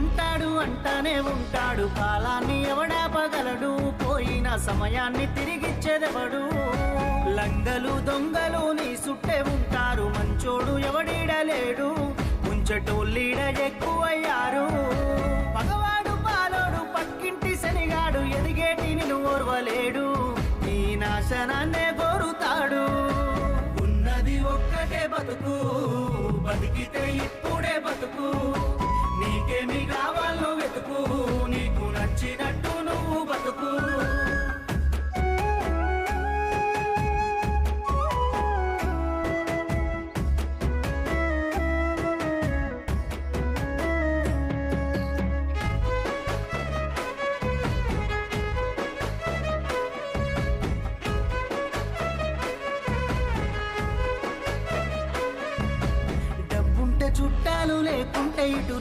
అంటాడు అంటానే ఉంటాడు, కాలాన్ని ఎవడాపగలడు, పోయిన సమయాన్ని తిరిగిచ్చేదెవడు. లంగలు దొంగలు నీ సుట్టే ఉంటారు, మంచోడు ఎవడీడలేడు, ముంచటోళ్ళీడ ఎక్కువయ్యారు. పగవాడు పాలోడు పక్కింటి శనిగాడు, ఎదిగేటి నిన్ను ఓర్వలేడు, నీ నాశనాన్నే కోరుతాడు. ఉన్నది ఒక్కటే బతుకు, బతికితే ఇప్పుడే బతుకు, నీకేమి కావాలో వెతుకు, నీకు నచ్చినట్టు నువ్వు బతుకు. డబ్బుంటే చుట్టాలు, లేకుంటే ఇటు